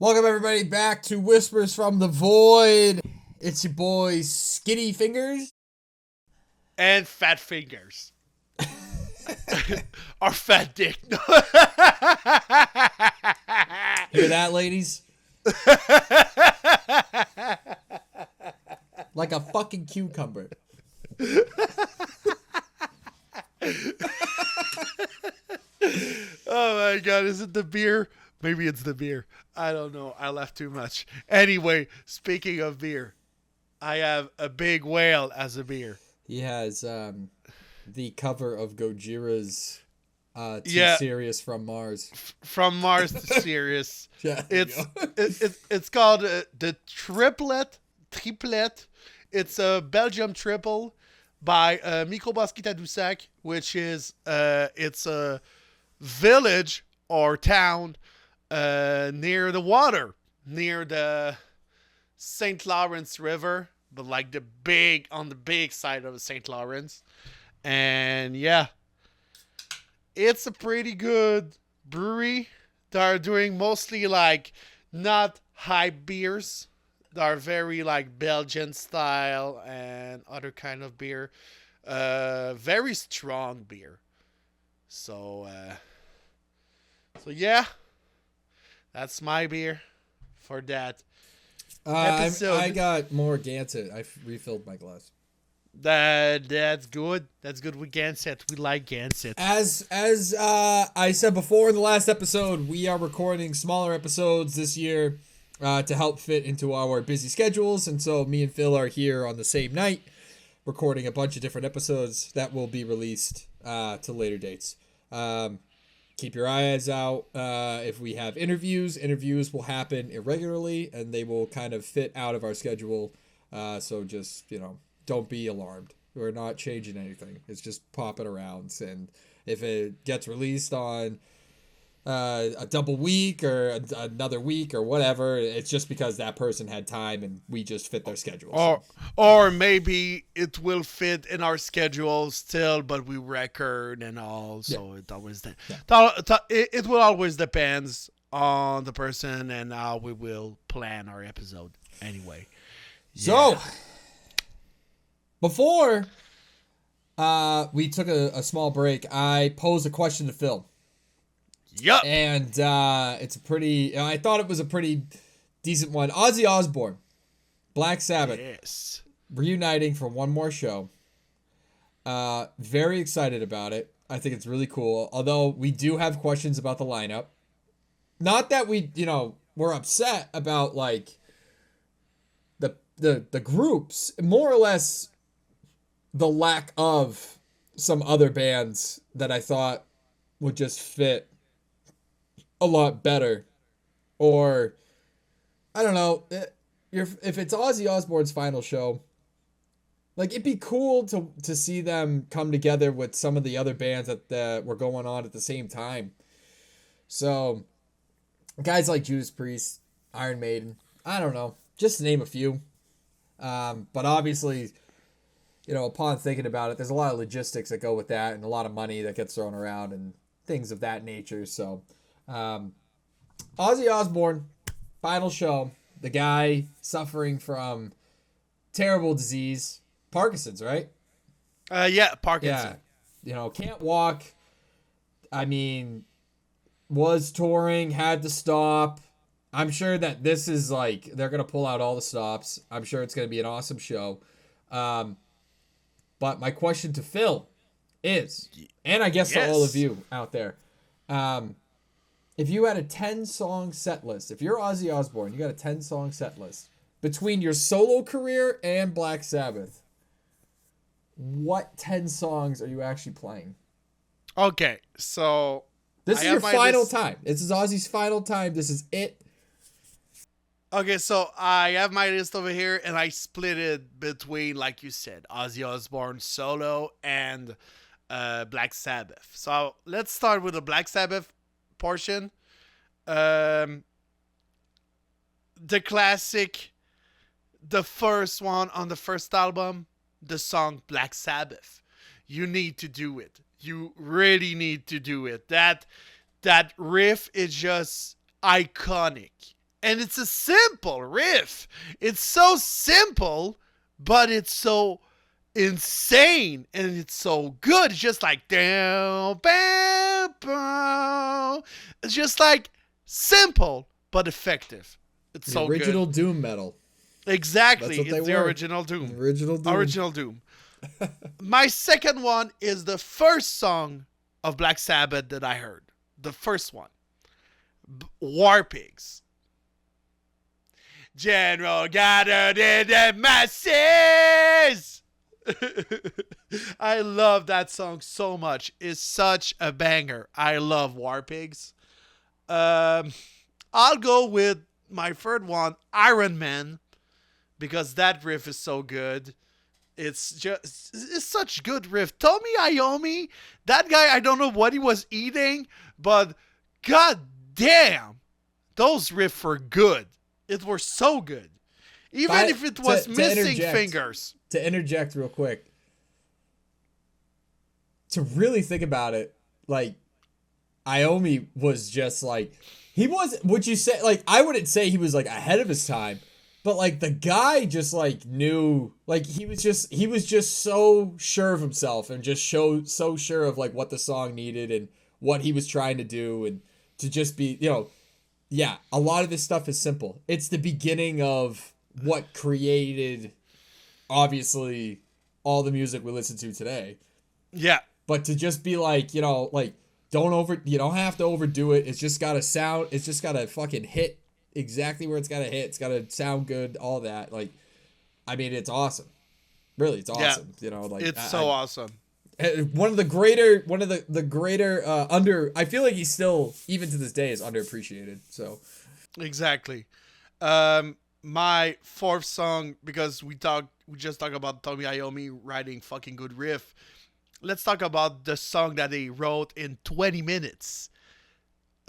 Welcome everybody back to Whispers from the Void. It's your boys Skinny Fingers and Fat Fingers. Or Fat Dick. Hear that, ladies? Like a fucking cucumber. Oh my god, is it the beer? Maybe it's the beer. I don't know. I laughed too much. Anyway, speaking of beer, I have a big whale as a beer. He has the cover of Gojira's Serious from Mars. From Mars to Serious. Yeah, it's called the Triplette. It's a Belgium triple by Microbrasserie Tadoussac, which is it's a village or town near the water, near the St. Lawrence River, but like on the big side of the St. Lawrence. And yeah, it's a pretty good brewery. They're doing mostly like not hype beers. They're very like Belgian style and other kind of beer. Very strong beer. So yeah, that's my beer for that episode. I got more Gansett. I refilled my glass. That's good. That's good with Gansett. We like Gansett. As I said before in the last episode, we are recording smaller episodes this year to help fit into our busy schedules, and so me and Phil are here on the same night recording a bunch of different episodes that will be released to later dates. Keep your eyes out. If we have interviews will happen irregularly, and they will kind of fit out of our schedule. So just, don't be alarmed. We're not changing anything. It's just popping around. And if it gets released on a double week or another week or whatever, it's just because that person had time and we just fit their schedule. Or maybe it will fit in our schedule still, but we record and all. So it always it will always depends on the person and how we will plan our episode. Anyway, so before we took a small break, I posed a question to Phil. Yup. And it's a pretty... I thought it was a pretty decent one. Ozzy Osbourne, Black Sabbath, yes, reuniting for one more show. Very excited about it. I think it's really cool. Although we do have questions about the lineup. Not that we're upset about like the groups. More or less the lack of some other bands that I thought would just fit a lot better. Or I don't know, if it's Ozzy Osbourne's final show, like it'd be cool to see them come together with some of the other bands that were going on at the same time. So guys like Judas Priest, Iron Maiden, I don't know, just to name a few. But obviously, upon thinking about it, there's a lot of logistics that go with that and a lot of money that gets thrown around and things of that nature. So Ozzy Osbourne, final show. The guy suffering from terrible disease, Parkinson's, right? Yeah, Parkinson. Yeah, can't walk. I mean, was touring, had to stop. I'm sure that this is like they're gonna pull out all the stops. I'm sure it's gonna be an awesome show. But my question to Phil is, and I guess to all of you out there, if you had a 10-song set list, if you're Ozzy Osbourne, you got a 10-song set list between your solo career and Black Sabbath, what 10 songs are you actually playing? Okay, so this is your final time. This is Ozzy's final time. This is it. Okay, so I have my list over here, and I split it between, like you said, Ozzy Osbourne solo and Black Sabbath. So let's start with the Black Sabbath portion. The classic, the first one on the first album, the song Black Sabbath. You need to do it. You really need to do it. That riff is just iconic. And it's a simple riff. It's so simple, but it's so insane and it's so good. It's just like down, bam, bam. It's just like simple but effective. It's The so original good. doom metal. Exactly. That's what It's they the were. original Doom. Original Doom. Original Doom. My second one is the first song of Black Sabbath that I heard. The first one. War Pigs. General gathered in the masses. I love that song so much. It's such a banger. I love War Pigs. I'll go with my third one, Iron Man, because that riff is so good. It's such good riff. Tommy Iommi, that guy, I don't know what he was eating, but god damn, those riffs were good. It were so good. Even if it was missing fingers. To interject real quick. To really think about it, like, Iommi was just like, he was, would you say, like, I wouldn't say he was like ahead of his time, but like the guy just like knew, like he was just so sure of himself and just so sure of like what the song needed and what he was trying to do, and to just be, yeah, a lot of this stuff is simple. It's the beginning of what created, obviously, all the music we listen to today. Yeah. But to just be like, you don't have to overdo it. It's just got to sound, it's just got to fucking hit exactly where it's got to hit. It's got to sound good, all that. Like, I mean, it's awesome. Really, it's awesome. Yeah. Like, it's so awesome. One of the greater I feel like he's still, even to this day, is underappreciated. So exactly. My fourth song, because we just talked about Tommy Iommi writing fucking good riff. Let's talk about the song that they wrote in 20 minutes.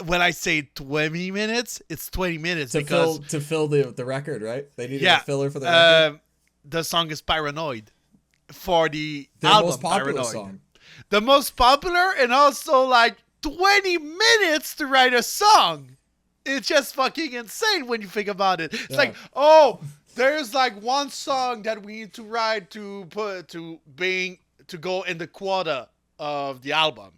When I say 20 minutes, it's 20 minutes to fill the record, right? They needed a filler for the record. The song is Paranoid. For their album, most popular Paranoid song. The most popular, and also like 20 minutes to write a song. It's just fucking insane when you think about it. It's like, oh, there's like one song that we need to write to go in the quota of the album.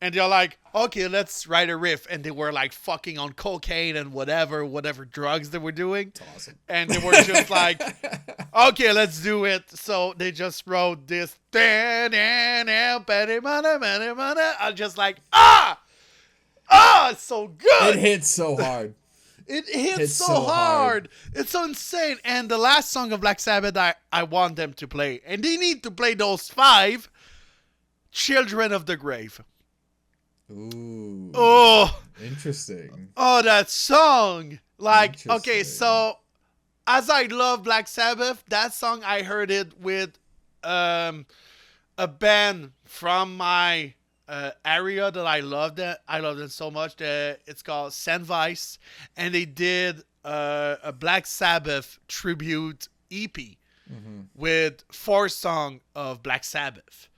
And they're like, okay, let's write a riff. And they were like fucking on cocaine and whatever drugs they were doing. That's awesome. And they were just like, okay, let's do it. So they just wrote this. I'm just like, it's so good. It hits so hard. It hits so hard. It's so insane. And the last song of Black Sabbath, I want them to play. And they need to play those 5. Children of the Grave. Ooh. Oh. Interesting. Oh, that song. Like, okay, so as I love Black Sabbath, that song, I heard it with a band from my area that I loved it. I loved it so much. It's called Sandvice, and they did a Black Sabbath tribute EP with 4 songs of Black Sabbath,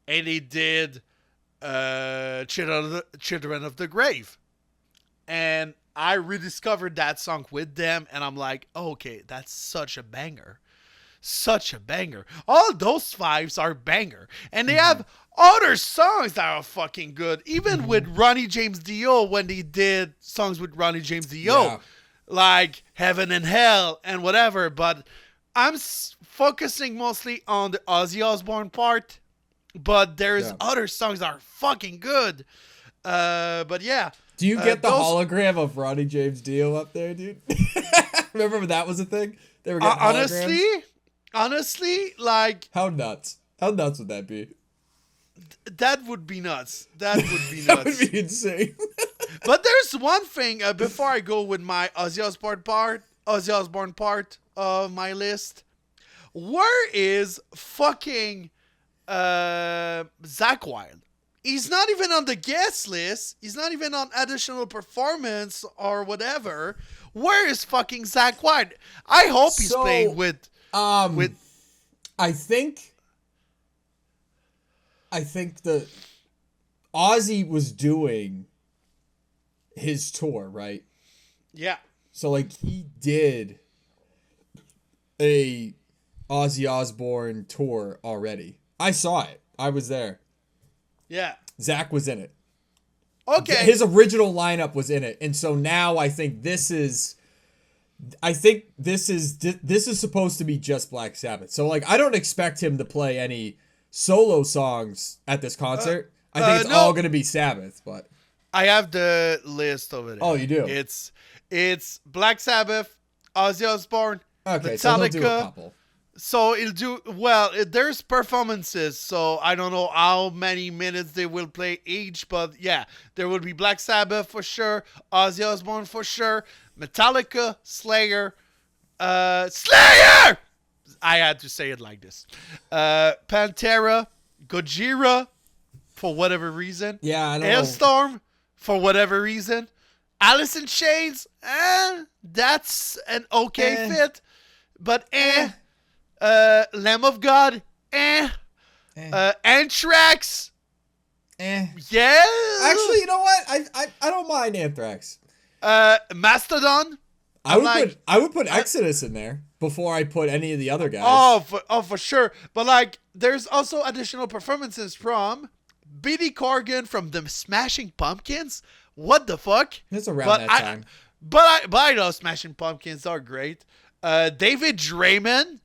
and they did Children of the Grave, and I rediscovered that song with them, and I'm like, okay, that's such a banger. Such a banger. All those 5s are banger. And they have other songs that are fucking good. Even with Ronnie James Dio, when they did songs with Ronnie James Dio. Like Heaven and Hell and whatever. But I'm focusing mostly on the Ozzy Osbourne part. But there's other songs that are fucking good. But yeah. Do you get the hologram of Ronnie James Dio up there, dude? Remember when that was a thing? They were getting holograms? Honestly, like... How nuts? How nuts would that be? That would be nuts. That would be nuts. That would be insane. But there's one thing, before I go with my Ozzy Osbourne part of my list. Where is fucking Zakk Wylde? He's not even on the guest list. He's not even on additional performance or whatever. Where is fucking Zakk Wylde? I hope he's playing with... I think the Ozzy was doing his tour, right? Yeah. So like he did a Ozzy Osbourne tour already. I saw it. I was there. Yeah. Zach was in it. Okay. His original lineup was in it. And so now I think this is supposed to be just Black Sabbath. So like I don't expect him to play any solo songs at this concert. I think it's all going to be Sabbath, but I have the list over there. Oh, you do? It's Black Sabbath, Ozzy Osbourne, okay, Metallica. so he'll do a couple. So it'll do well. There's performances, so I don't know how many minutes they will play each, but yeah, there will be Black Sabbath for sure, Ozzy Osbourne for sure, Metallica, Slayer, Slayer. I had to say it like this. Pantera, Gojira, for whatever reason. Yeah, I know. Hailstorm, for whatever reason. Alice in Chains, that's an okay fit, but Lamb of God, Anthrax, yeah. Actually, you know what? I don't mind Anthrax. Mastodon. I would put Exodus in there before I put any of the other guys. For sure. But like, there's also additional performances from Billy Corgan from the Smashing Pumpkins. What the fuck? It's around that time. But I know Smashing Pumpkins are great. David Draymond.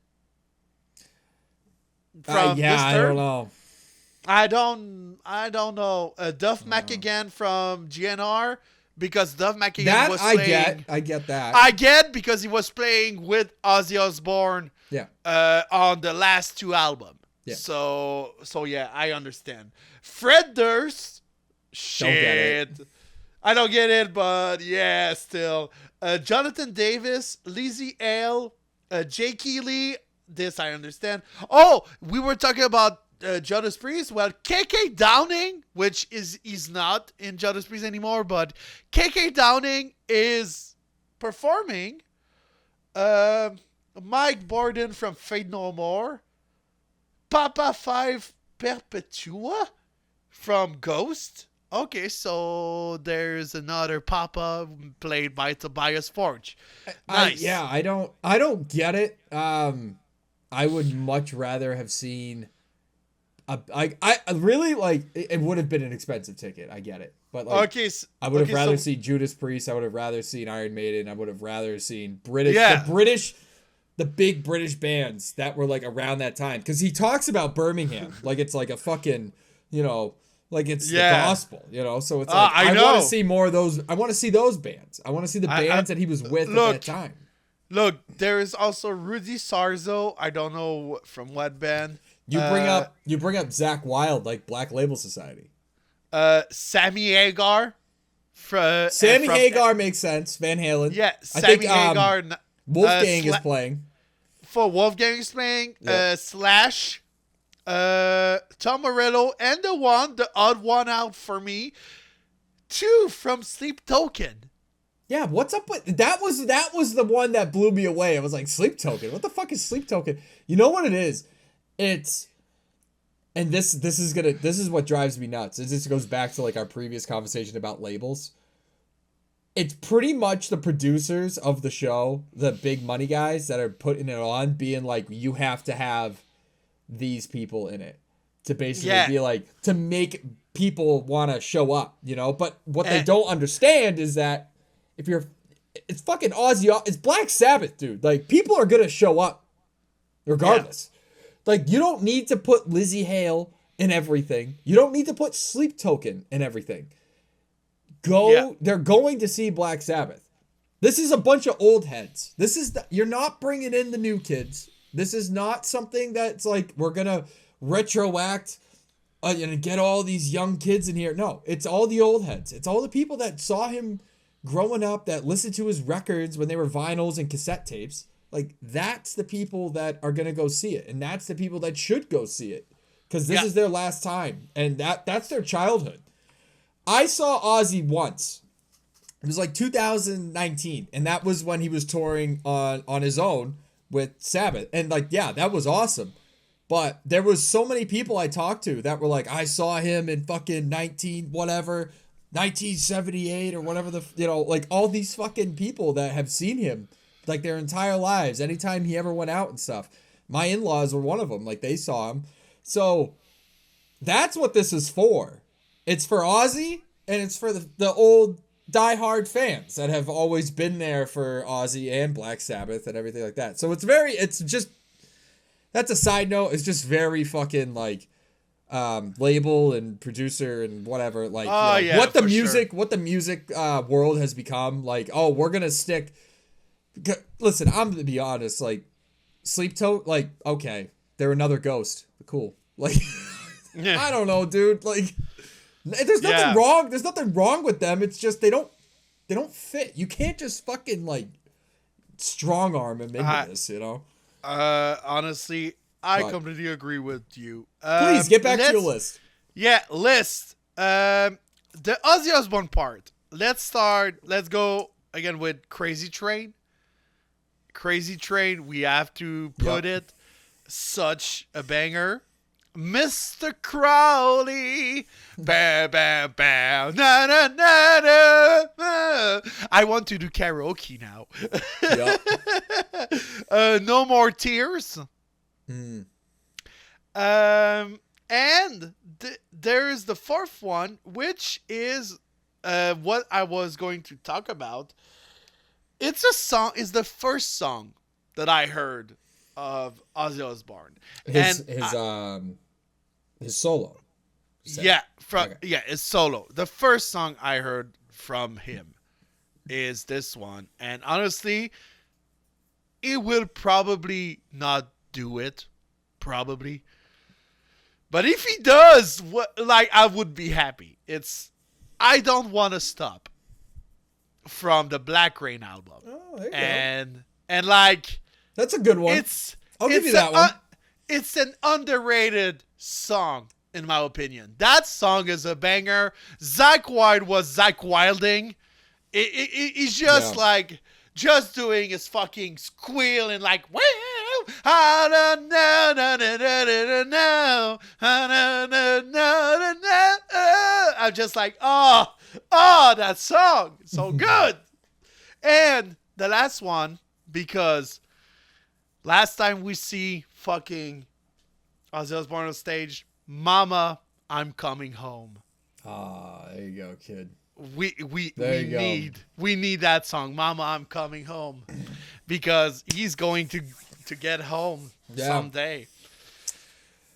From I don't know. I don't know. Duff McKagan from GNR, because Duff McKagan was playing. I get that. I get because he was playing with Ozzy Osbourne. Yeah. On the last two albums. Yeah. So yeah, I understand. Fred Durst. Shit. I don't get it, but yeah, still. Jonathan Davis, Lizzie Hale, Jay Keeley. This I understand. Oh, we were talking about Judas Priest. Well, KK Downing, which he's not in Judas Priest anymore, but KK Downing is performing. Mike Borden from Fate No More. Papa 5 Perpetua from Ghost. Okay, so there's another Papa played by Tobias Forge. Nice. I don't get it. I would much rather have seen. I really like. It would have been an expensive ticket. I get it, but like, I would have rather seen Judas Priest. I would have rather seen Iron Maiden. I would have rather seen the big British bands that were like around that time. Because he talks about Birmingham like it's like a fucking, like it's the gospel, So it's like I want to see more of those. I want to see those bands. I want to see the bands that he was with at that time. Look, there is also Rudy Sarzo. I don't know from what band. You bring up Zach Wilde, like Black Label Society. Sammy Hagar. Hagar makes sense. Van Halen. Yeah, Sammy Hagar. Wolfgang is playing. For Wolfgang is playing. Slash. Tom Morello, and the odd one out for me, 2 from Sleep Token. Yeah, what's up with that? Was the one that blew me away. I was like, Sleep Token. What the fuck is Sleep Token? You know what it is? This is what drives me nuts. This goes back to like our previous conversation about labels. It's pretty much the producers of the show, the big money guys that are putting it on, being like, you have to have these people in it to basically be like, to make people want to show up, but what they don't understand is that it's fucking Ozzy, it's Black Sabbath, dude. Like, people are gonna show up regardless. Like, you don't need to put Lizzie Hale in everything. You don't need to put Sleep Token in everything. They're going to see Black Sabbath. This is a bunch of old heads. You're not bringing in the new kids. This is not something that's like, we're going to retroact and get all these young kids in here. No, it's all the old heads. It's all the people that saw him growing up, that listened to his records when they were vinyls and cassette tapes. Like, that's the people that are going to go see it. And that's the people that should go see it. Because this is their last time. And that's their childhood. I saw Ozzy once. It was like 2019. And that was when he was touring on his own with Sabbath. And like, yeah, that was awesome. But there was so many people I talked to that were like, I saw him in fucking 19 whatever. 1978 or whatever like all these fucking people that have seen him like their entire lives, anytime he ever went out and stuff. My in-laws were one of them. Like, they saw him. So that's what this is for. It's for Ozzy, and it's for the old diehard fans that have always been there for Ozzy and Black Sabbath and everything like that. So it's just, that's a side note. It's just very fucking like label and producer and whatever, like what the music world has become. Like, oh, we're gonna stick. Listen, I'm gonna be honest. Like, Sleep Tote, like, okay, they're another Ghost. Cool. Like, I don't know, dude. Like, there's nothing wrong. There's nothing wrong with them. It's just they don't fit. You can't just fucking like strong arm him into this, you know. Honestly, I completely agree with you. Please get back to your list. Yeah, list. The Ozzy Osbourne part. Let's go again with Crazy Train. Crazy Train, we have to put it. Such a banger. Mr. Crowley. Bam, bam, bam. Na, na, na, na. I want to do karaoke now. No More Tears. And there is the fourth one, which is what I was going to talk about. It's the first song that I heard of Ozzy Osbourne. His solo. His solo. The first song I heard from him is this one, and honestly, it will probably not do it, but if he does, I would be happy. It's I Don't Want to Stop from the Black Rain album. Oh, there you go. And like, that's a good one. I'll give you that one. It's an underrated song, in my opinion. That song is a banger. Zakk Wylde was Zakk Wilding. He's just like, just doing his fucking squeal and like, well, I don't know. I'm just like, oh, that song, so good. And the last one, because last time we see fucking Ozzy Osbourne on stage, Mama, I'm Coming Home. Ah, there you go, kid. We need that song, Mama, I'm Coming Home, because he's going to get home someday.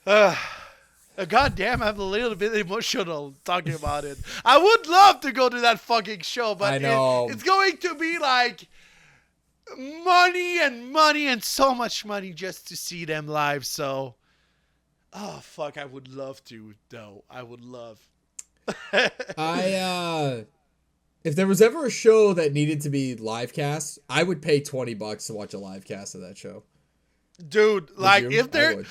God damn, I'm a little bit emotional talking about it. I would love to go to that fucking show, but it's going to be like money and so much money just to see them live. So, oh fuck, I would love to though. I would love. If there was ever a show that needed to be live cast, I would pay $20 to watch a live cast of that show. Dude, like if there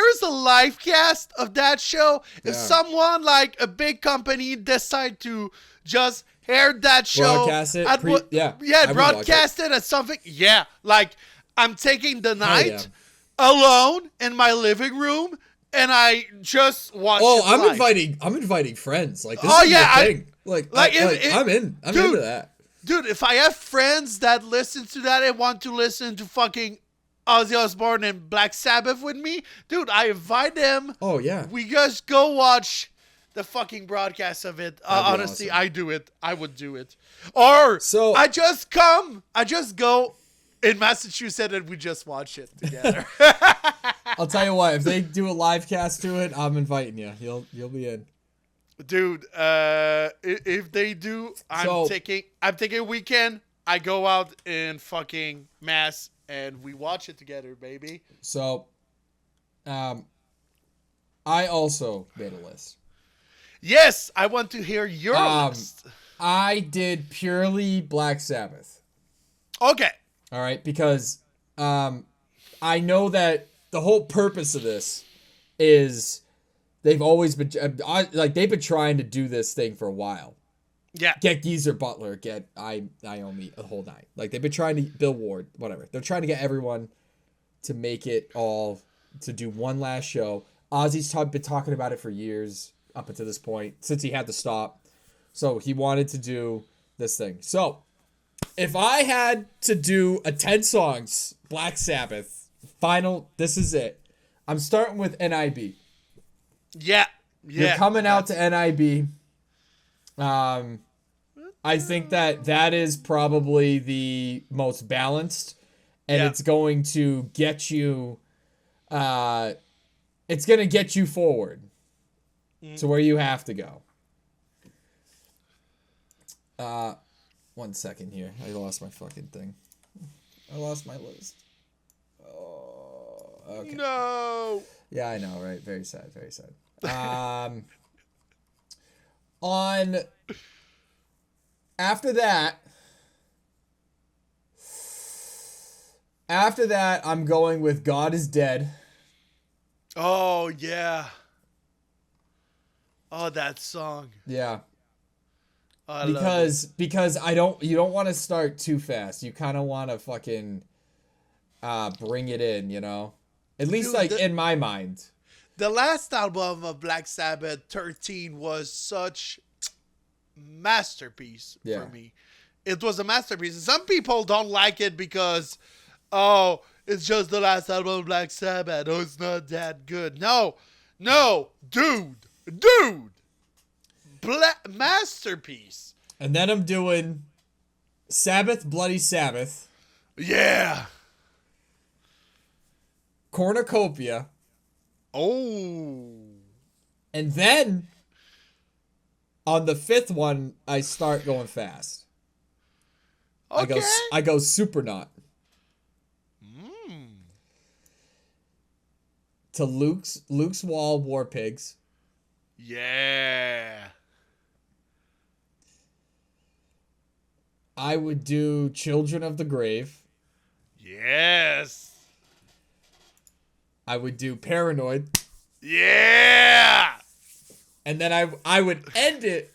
is a live cast of that show, if someone like a big company decide to just air that show, broadcast it, broadcast it as something, like I'm taking the night alone in my living room and I just watch. Oh, I'm inviting friends. Like, this is a thing. I'm into that. Dude, if I have friends that listen to that and want to listen to fucking Ozzy Osbourne and Black Sabbath with me, dude, I invite them. Oh, yeah. We just go watch the fucking broadcast of it. Honestly, awesome. I do it. I would do it. Or I just go in Massachusetts and we just watch it together. I'll tell you what, if they do a live cast to it, I'm inviting you. You'll be in. Dude, if they do, I'm taking a weekend. I go out in fucking Mass and we watch it together, baby. So, I also made a list. Yes, I want to hear your list. I did purely Black Sabbath. Okay. All right, because I know that the whole purpose of this is they've always been they've been trying to do this thing for a while. Yeah. Get Geezer Butler, get Naomi, the whole night. Like, they've been trying to, Bill Ward, whatever. They're trying to get everyone to make it all, to do one last show. Ozzy's been talking about it for years, up until this point, since he had to stop. So he wanted to do this thing. So if I had to do a 10 songs Black Sabbath final, this is it. I'm starting with NIB. Yeah. You're coming out to NIB. I think that is probably the most balanced, and it's going to get you it's going to get you forward to where you have to go. 1 second here. I lost my fucking thing. I lost my list. Oh, okay. No. Yeah, I know, right? Very sad, very sad. On after that, I'm going with God Is Dead. Oh yeah. Oh, that song. Yeah. I because you don't want to start too fast. You kind of want to fucking bring it in, you know? At least in my mind. The last album of Black Sabbath, 13, was such masterpiece for me. It was a masterpiece. Some people don't like it because, oh, it's just the last album of Black Sabbath. Oh, it's not that good. No, dude. Masterpiece. And then I'm doing Sabbath, Bloody Sabbath. Yeah. Cornucopia. Oh. And then on the fifth one, I start going fast. Okay. I go Supernaut. To Luke's Wall War Pigs. Yeah. I would do Children of the Grave. Yes. I would do Paranoid. Yeah. And then I would end it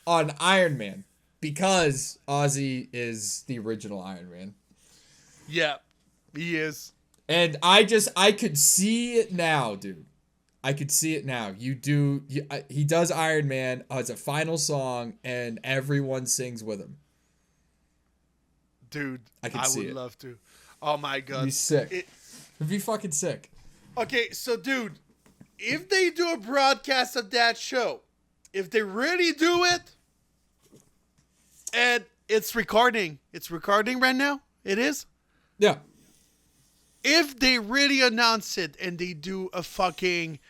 on Iron Man because Ozzy is the original Iron Man. Yeah, he is. And I could see it now, dude. I could see it now. He does Iron Man as a final song and everyone sings with him. Dude, I would love to. Oh my god. It'd be sick. It'd be fucking sick. Okay, so dude, if they do a broadcast of that show, if they really do it, and it's recording right now, it is? Yeah. If they really announce it and they do a fucking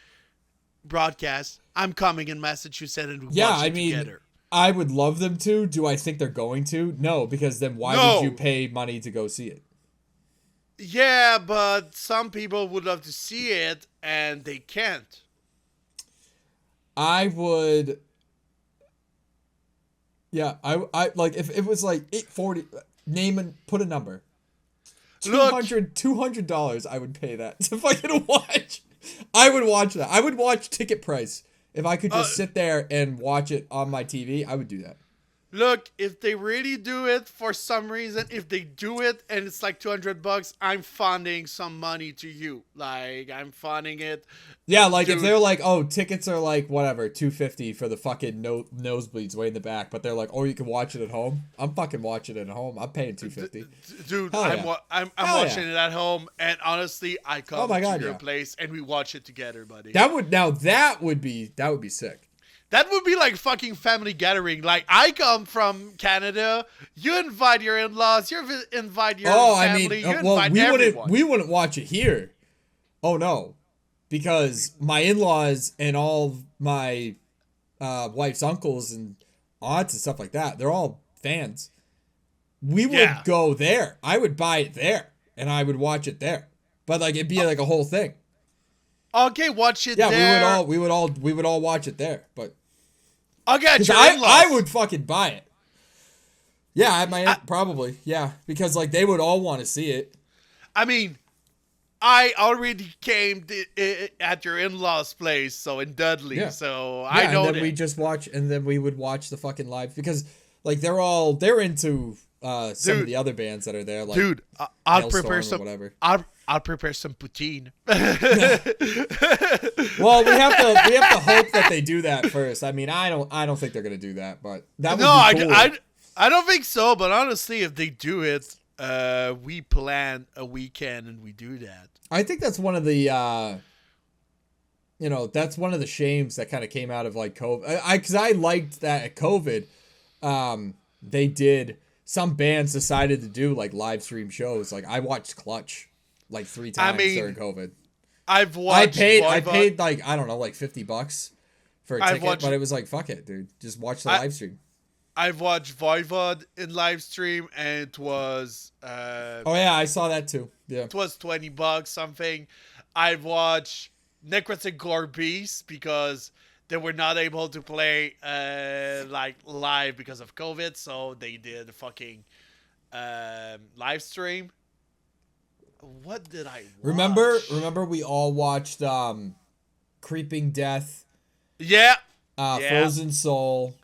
broadcast, I'm coming in Massachusetts and watch it together. I would love them to. Do I think they're going to? No, because then why would you pay money to go see it? Yeah, but some people would love to see it and they can't. I would. Yeah, I like if it was like $840. Name and put a number. $200 I would pay that to fucking watch. I would watch that. I would watch ticket price. If I could just sit there and watch it on my TV, I would do that. Look, if they really do it for some reason, if they do it and it's like $200, I'm funding some money to you. Like, I'm funding it. Yeah, like if they're like, oh, tickets are like whatever, $250 for the fucking nosebleeds way in the back, but they're like, oh, you can watch it at home. I'm fucking watching it at home. I'm paying $250. Dude, I'm watching it at home, and honestly, I come to your place and we watch it together, buddy. That would be sick. That would be like fucking family gathering. Like, I come from Canada. You invite your in-laws. You invite your family. You invite everyone. We wouldn't watch it here. Oh, no. Because my in-laws and all my wife's uncles and aunts and stuff like that, they're all fans. We would go there. I would buy it there. And I would watch it there. But, like, it'd be like a whole thing. Okay, watch it there. Yeah, we would all watch it there. But I got you. I would fucking buy it. Yeah, probably. Yeah, because like they would all want to see it. I mean, I already came at your in-laws' place, so in Dudley. So I know and then we just watch, and then we would watch the fucking live because like they're into some of Dude. the other bands that are there, like Dude, I'll Hailstorm prepare or some. whatever. I'll prepare some poutine. Well, we have to hope that they do that first. I mean, I don't think they're gonna do that, but that would No, be cool. I don't think so. But honestly, if they do it, we plan a weekend and we do that. I think that's one of the that's one of the shames that kind of came out of like COVID. Because I liked that at COVID, they did. Some bands decided to do like live stream shows. Like I watched Clutch like 3 times during COVID. I've watched. I paid like I don't know like $50 for a ticket, but it was like fuck it, dude. Just watch the live stream. I've watched Voivod in live stream, and it was. Oh yeah, I saw that too. Yeah, it was $20 something. I've watched Necrotic Gore Beast because they were not able to play like live because of COVID, so they did a fucking live stream. What did I watch? Remember we all watched Creeping Death. Yeah. Frozen Soul.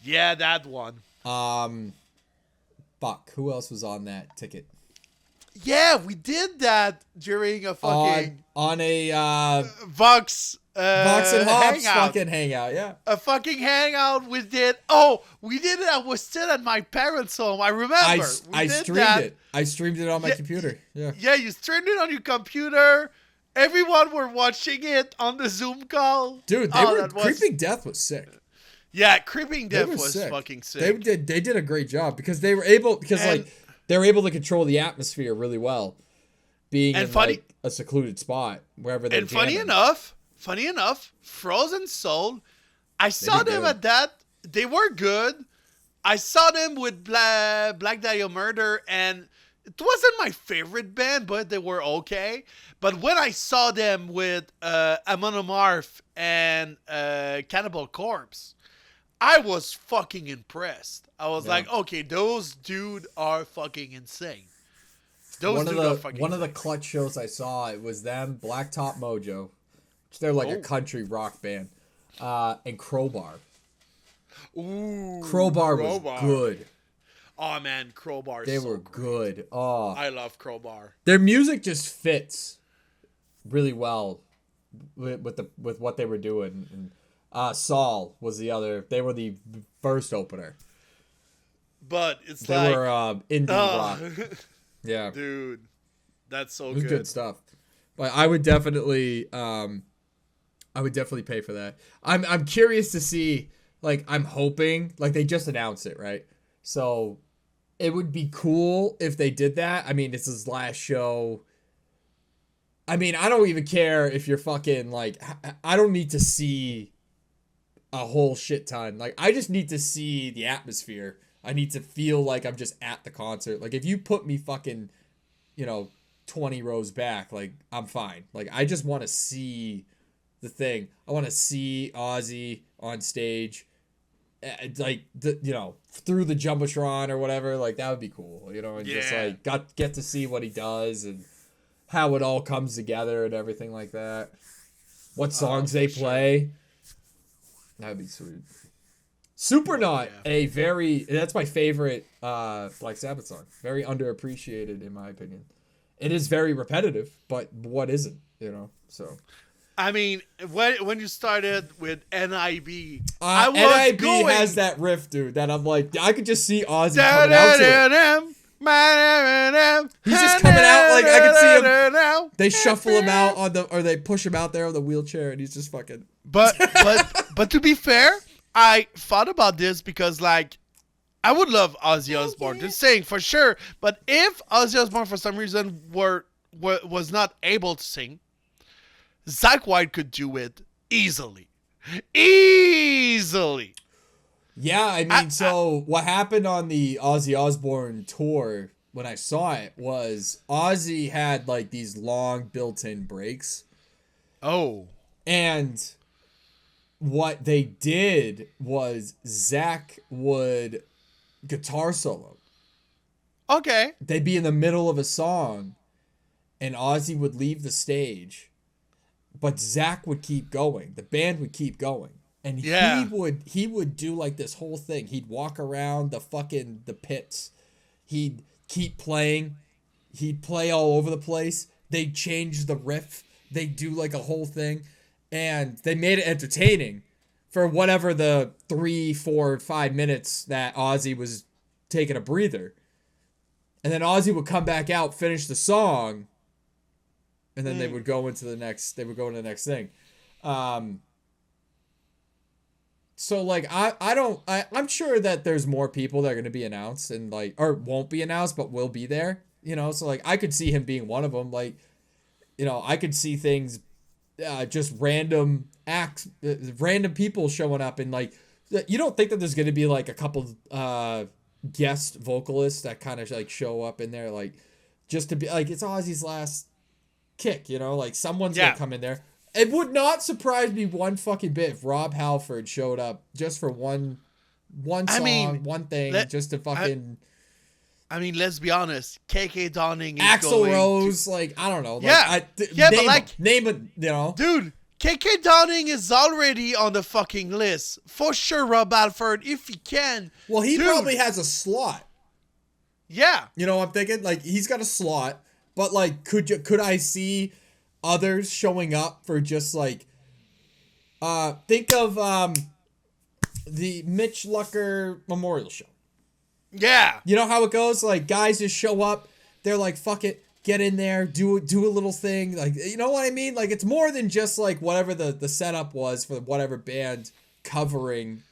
Yeah, that one. Fuck, who else was on that ticket? Yeah, we did that during a fucking on a VOX and Hops hangout. fucking hangout, yeah. A fucking hangout we did. Oh, we did it. I was still at my parents' home. I remember. I streamed it. I streamed it on my computer. Yeah. Yeah, you streamed it on your computer. Everyone were watching it on the Zoom call. Dude, Creeping Death was sick. Yeah, Creeping Death was fucking sick. They did a great job because they were able to control the atmosphere really well, being in like a secluded spot wherever they. And funny enough, Frozen Soul, I saw them at that. They were good. I saw them with Black Dahlia Murder, and it wasn't my favorite band, but they were okay. But when I saw them with Amon Amarth and Cannibal Corpse, I was fucking impressed. I was like, okay, those dude are fucking insane. One of the Clutch shows I saw, it was them, Blacktop Mojo, which they're like a country rock band, and Crowbar. Ooh, Crowbar was good. Oh man, Crowbar. They were good. Oh, I love Crowbar. Their music just fits really well with what they were doing. And Saul was the other. They were the first opener. But they were indie rock. Yeah, dude, that's so good. It was good stuff. But I would definitely pay for that. I'm curious to see. Like, I'm hoping, like, they just announced it, right? So it would be cool if they did that. I mean, it's his last show. I mean, I don't even care if you're fucking, like, I don't need to see a whole shit ton. Like, I just need to see the atmosphere. I need to feel like I'm just at the concert. Like, if you put me fucking, 20 rows back, like, I'm fine. Like, I just want to see the thing. I want to see Ozzy on stage, like, through the Jumbotron or whatever. Like, that would be cool, and just, like, get to see what he does and how it all comes together and everything like that. What songs they play. That would be sweet. Supernaut, that's my favorite Black Sabbath song. Very underappreciated, in my opinion. It is very repetitive, but what isn't, so. I mean, when you started with NIB, NIB has that riff, dude, that I'm like, I could just see Ozzy coming out to it. He's just coming out, like, I can see him. They shuffle him out or they push him out there on the wheelchair, and he's just fucking. But to be fair, I thought about this because, like, I would love Ozzy Osbourne. Just saying, for sure. But if Ozzy Osbourne, for some reason, was not able to sing, Zakk Wylde could do it easily. Yeah, I mean, so what happened on the Ozzy Osbourne tour when I saw it was Ozzy had, like, these long built-in breaks. Oh. And what they did was Zakk would guitar solo. Okay. They'd be in the middle of a song, and Ozzy would leave the stage, but Zakk would keep going. The band would keep going. And he would do, like, this whole thing. He'd walk around the pits He'd keep playing. He'd play all over the place. They'd change the riff. They'd do like a whole thing. And they made it entertaining for whatever the 3, 4, 5 minutes that Ozzy was taking a breather. And then Ozzy would come back out, finish the song, and then they would go into the next thing. So like I'm sure that there's more people that are going to be announced and like, or won't be announced but will be there, so like I could see him being one of them. Like, I could see things, just random acts, random people showing up, and like, you don't think that there's going to be like a couple guest vocalists that kind of like show up in there, like just to be like, it's Ozzy's last kick, like someone's gonna come in there. It would not surprise me one fucking bit if Rob Halford showed up just for one song, one thing, just to fucking. I mean, let's be honest. KK Downing is Axl Rose, like, I don't know. Name it, Dude, KK Downing is already on the fucking list. For sure, Rob Halford, if he can. Well, he probably has a slot. Yeah. I'm thinking? Like, he's got a slot, but, like, could I see others showing up for just, like, think of the Mitch Lucker Memorial Show. Yeah. You know how it goes? Like, guys just show up. They're like, fuck it. Get in there. Do a little thing. Like, you know what I mean? Like, it's more than just, like, whatever the setup was for whatever band covering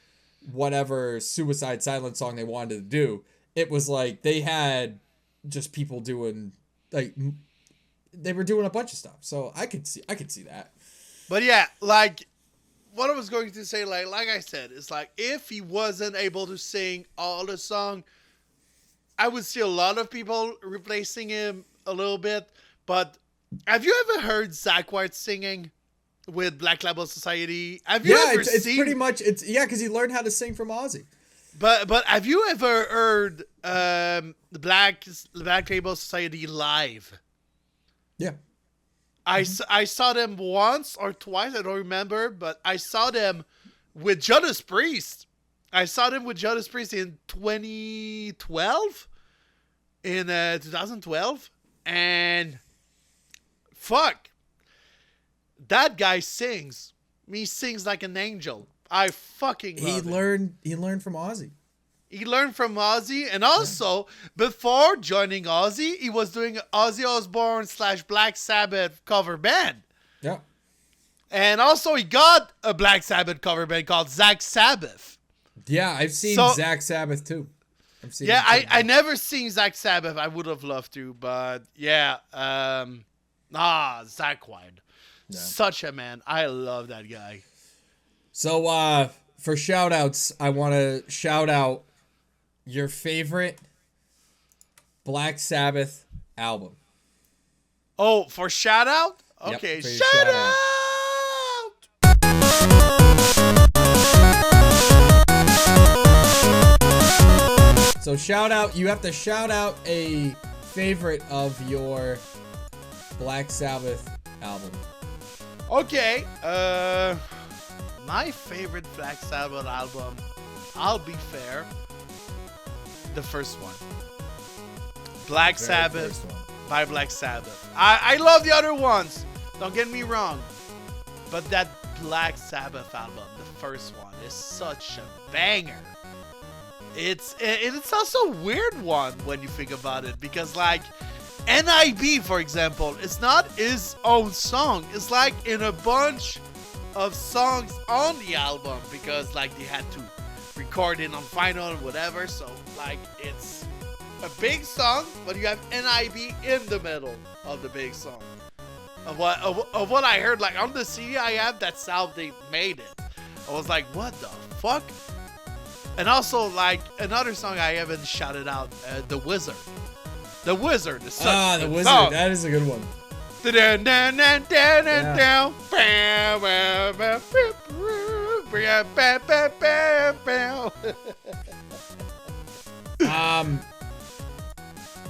whatever Suicide Silence song they wanted to do. It was like they had just people doing, like, they were doing a bunch of stuff. So I could see that. But yeah, like, what I was going to say, like I said, is like, if he wasn't able to sing all the song, I would see a lot of people replacing him a little bit. But have you ever heard Zakk Wylde singing with Black Label Society? Have you ever it's seen? Pretty much, because he learned how to sing from Ozzy. But have you ever heard the Black Label Society live? Yeah. I saw them once or twice, I don't remember, but I saw them with Judas Priest. I saw them with Judas Priest in 2012. In 2012. And fuck. That guy sings. He sings like an angel. I fucking love it. He learned from Ozzy. He learned from Ozzy, and also before joining Ozzy, he was doing Ozzy Osbourne / Black Sabbath cover band. Yeah. And also he got a Black Sabbath cover band called Zach Sabbath. Yeah, I've seen Zach Sabbath too. I never seen Zach Sabbath. I would have loved to, but yeah. Zakk Wylde. Yeah. Such a man. I love that guy. So for shout outs, I want to shout out your favorite Black Sabbath album. Oh, for shout out? Okay, yep, shout out! So shout out, you have to shout out a favorite of your Black Sabbath album. Okay, my favorite Black Sabbath album, I'll be fair, the first one. Black Sabbath by Black Sabbath. I love the other ones, don't get me wrong, but that Black Sabbath album, the first one, is such a banger. It's also a weird one when you think about it, because like NIB, for example, it's not his own song. It's like in a bunch of songs on the album, because like they had to record it on vinyl or whatever. So like it's a big song, but you have NIB in the middle of the big song. Of what I heard, like on the CD I have, that's how they made it. I was like, what the fuck? And also, like, another song I haven't shouted out, The Wizard. The Wizard is such a The good Wizard, song. that is a good one.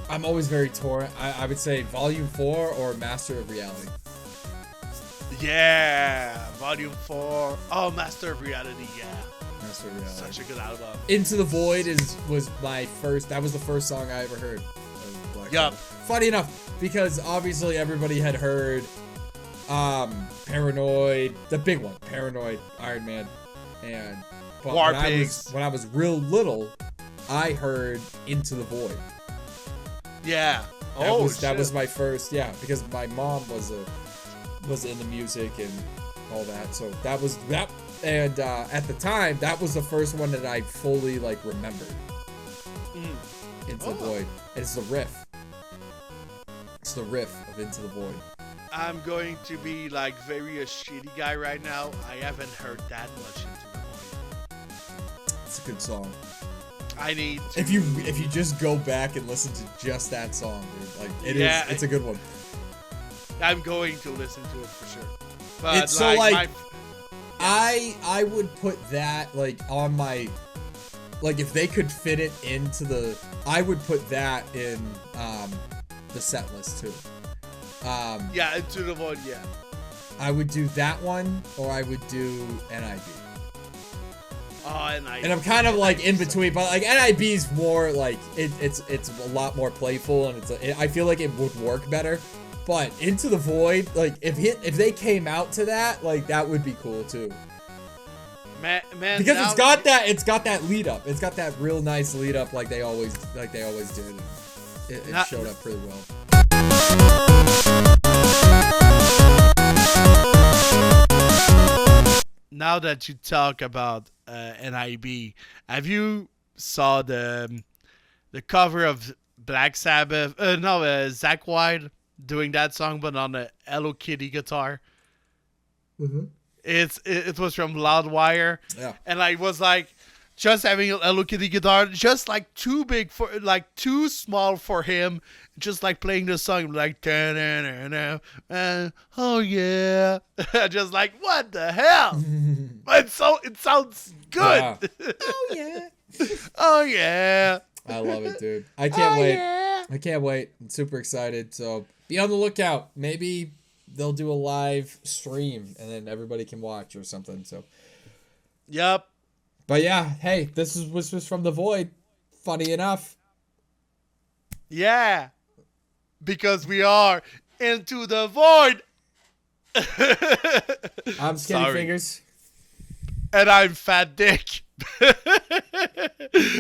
I'm always very torn. I would say Volume 4 or Master of Reality. Yeah, Volume 4. Oh, Master of Reality, yeah. Master. Yeah, Such a good album. Into the Void was my first. That was the first song I ever heard of Black Yup. Sabbath. Funny enough, because obviously everybody had heard Paranoid, the big one, Paranoid, Iron Man, and War Pigs. When I was real little, I heard Into the Void. Yeah. That was my first, because my mom was into music and all that, so that was that. And at the time, that was the first one that I fully like remembered. Into the Void. And it's the riff. It's the riff of Into the Void. I'm going to be like very a shitty guy right now. I haven't heard that much Into the Void. It's a good song. I need to... If you just go back and listen to just that song, dude, like it's a good one. I'm going to listen to it for sure. But It's so like I would put that like on my, like if they could fit it into the, I would put that in the set list too. Into the Void, yeah. I would do that one, or I would do NIB. Oh, NIB. And I'm kind of like in between, but like NIB's more like it's a lot more playful, and I feel like it would work better. But Into the Void, like if they came out to that, like that would be cool too. Man, because it's got that lead up. It's got that real nice lead up, like they always did. It showed up pretty well. Now that you talk about NIB, have you saw the cover of Black Sabbath? Zakk Wylde doing that song, but on a Hello Kitty guitar. Mm-hmm. It was from Loudwire, and I was like, just having a Hello Kitty guitar, just like too small for him, just like playing the song like oh yeah, just like what the hell? It sounds good. Yeah. Oh yeah. Oh yeah. I love it, dude. I can't wait. Yeah. I can't wait. I'm super excited. So be on the lookout. Maybe they'll do a live stream and then everybody can watch or something. So. Yep. But yeah, hey, this was from the Void. Funny enough. Yeah. Because we are into the void. I'm Skinny Fingers. And I'm Fat Dick.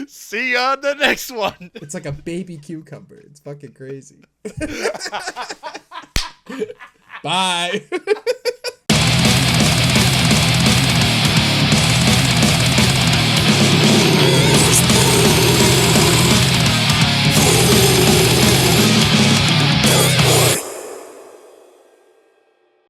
See you on the next one. It's like a baby cucumber. It's fucking crazy. Bye.